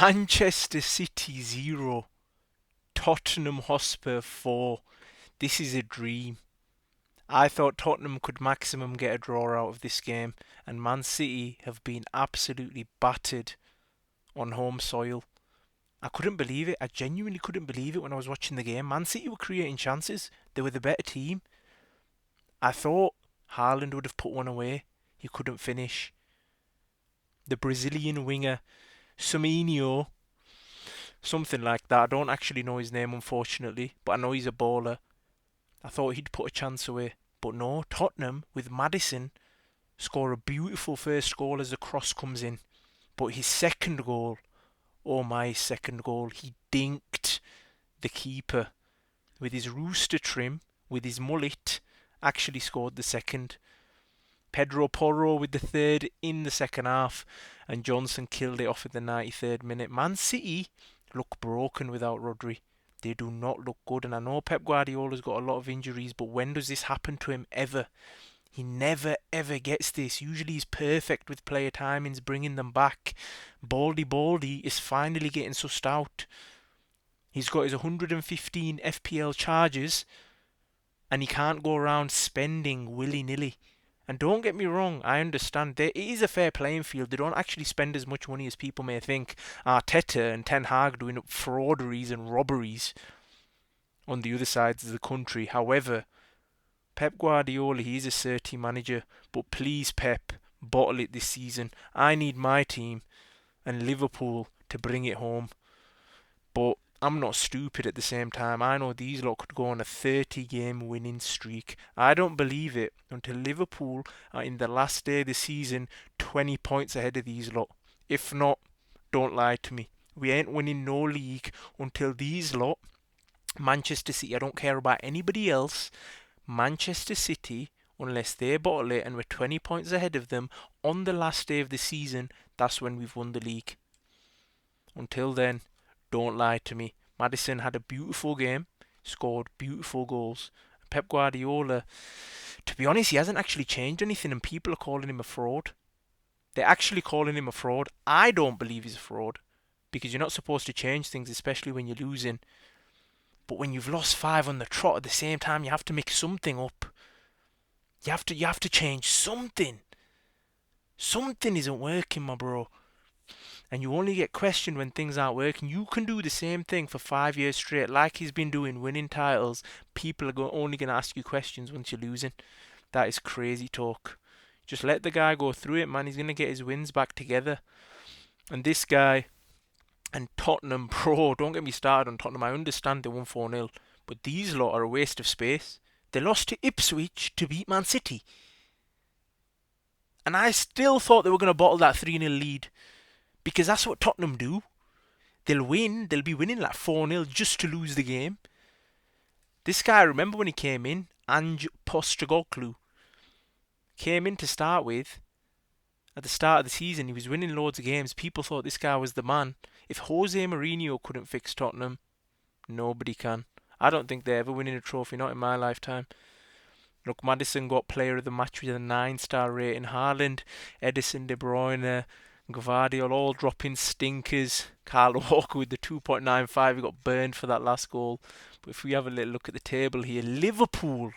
Manchester City 0, Tottenham Hotspur 4. This is a dream. I thought Tottenham could maximum get a draw out of this game, and Man City have been absolutely battered on home soil. I couldn't believe it. I genuinely couldn't believe it when I was watching the game. Man City were creating chances. They were the better team. I thought Haaland would have put one away. He couldn't finish. The Brazilian winger, Suminho, something like that. I don't actually know his name, unfortunately, but I know he's a baller. I thought he'd put a chance away. But no, Tottenham, with Maddison, score a beautiful first goal as the cross comes in. But his second goal, oh my second goal, he dinked the keeper with his rooster trim, with his mullet, actually scored the second. Pedro Porro with the third in the second half, and Johnson killed it off at the 93rd minute. Man City look broken without Rodri. They do not look good, and I know Pep Guardiola's got a lot of injuries, but when does this happen to him ever? He never ever gets this. Usually he's perfect with player timings, bringing them back. Baldy is finally getting sussed out. He's got his 115 FPL charges, and he can't go around spending willy-nilly. And don't get me wrong, I understand it is a fair playing field. They don't actually spend as much money as people may think. Arteta and Ten Hag doing up frauderies and robberies on the other sides of the country. However, Pep Guardiola, he's a certain manager, but please, Pep, bottle it this season. I need my team and Liverpool to bring it home. But I'm not stupid at the same time. I know these lot could go on a 30-game winning streak. I don't believe it until Liverpool are in the last day of the season 20 points ahead of these lot. If not, don't lie to me. We ain't winning no league until these lot, Manchester City, I don't care about anybody else, Manchester City, unless they bottle it and we're 20 points ahead of them on the last day of the season, that's when we've won the league. Until then, don't lie to me. Maddison had a beautiful game, scored beautiful goals. Pep Guardiola, to be honest, he hasn't actually changed anything, and people are calling him a fraud. They're actually calling him a fraud. I don't believe he's a fraud because you're not supposed to change things, especially when you're losing. But when you've lost five on the trot at the same time, you have to make something up. You have to change something. Something isn't working, my bro. And you only get questioned when things aren't working. You can do the same thing for 5 years straight, like he's been doing, winning titles. People are only going to ask you questions once you're losing. That is crazy talk. Just let the guy go through it, man. He's going to get his wins back together. And this guy and Tottenham, bro, don't get me started on Tottenham. I understand they won 4-0, but these lot are a waste of space. They lost to Ipswich to beat Man City. And I still thought they were going to bottle that 3-0 lead because that's what Tottenham do. They'll win, they'll be winning like 4-0 just to lose the game. This guy, I remember when he came in, Ange Postecoglou, came in to start with. At the start of the season, he was winning loads of games. People thought this guy was the man. If Jose Mourinho couldn't fix Tottenham, nobody can. I don't think they're ever winning a trophy, not in my lifetime. Look, Maddison got player of the match with a 9-star rating. Haaland, Edison, De Bruyne, Gvardiol all dropping stinkers. Kyle Walker with the 2.95. He got burned for that last goal. But if we have a little look at the table here, Liverpool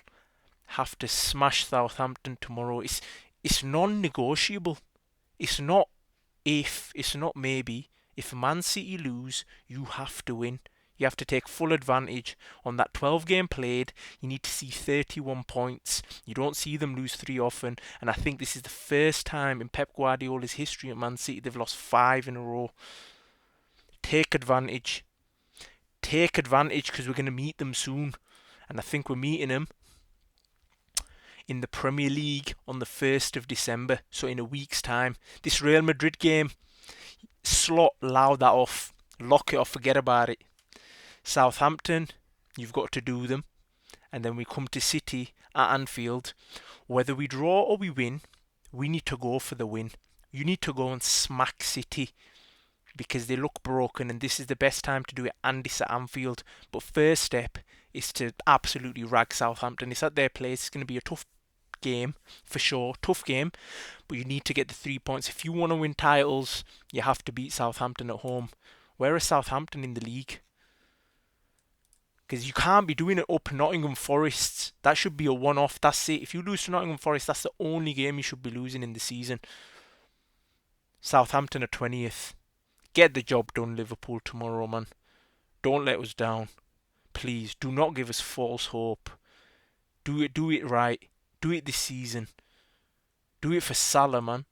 have to smash Southampton tomorrow. It's non-negotiable. It's not if, it's not maybe. If Man City lose, you have to win. You have to take full advantage. On that 12 game played, you need to see 31 points. You don't see them lose 3 often. And I think this is the first time in Pep Guardiola's history at Man City they've lost 5 in a row. Take advantage. Take advantage because we're going to meet them soon. And I think we're meeting them in the Premier League on the 1st of December. So in a week's time. This Real Madrid game, slot, loud that off. Lock it off, forget about it. Southampton, you've got to do them. And then we come to City at Anfield. Whether we draw or we win, we need to go for the win. You need to go and smack City because they look broken and this is the best time to do it, and it's at Anfield. But first step is to absolutely rag Southampton. It's at their place. It's going to be a tough game, for sure. Tough game, but you need to get the 3 points. If you want to win titles, you have to beat Southampton at home. Where is Southampton in the league? Because you can't be doing it up Nottingham Forest. That should be a one-off. That's it. If you lose to Nottingham Forest, that's the only game you should be losing in the season. Southampton are 20th. Get the job done, Liverpool, tomorrow, man. Don't let us down. Please, do not give us false hope. Do it right. Do it this season. Do it for Salah, man.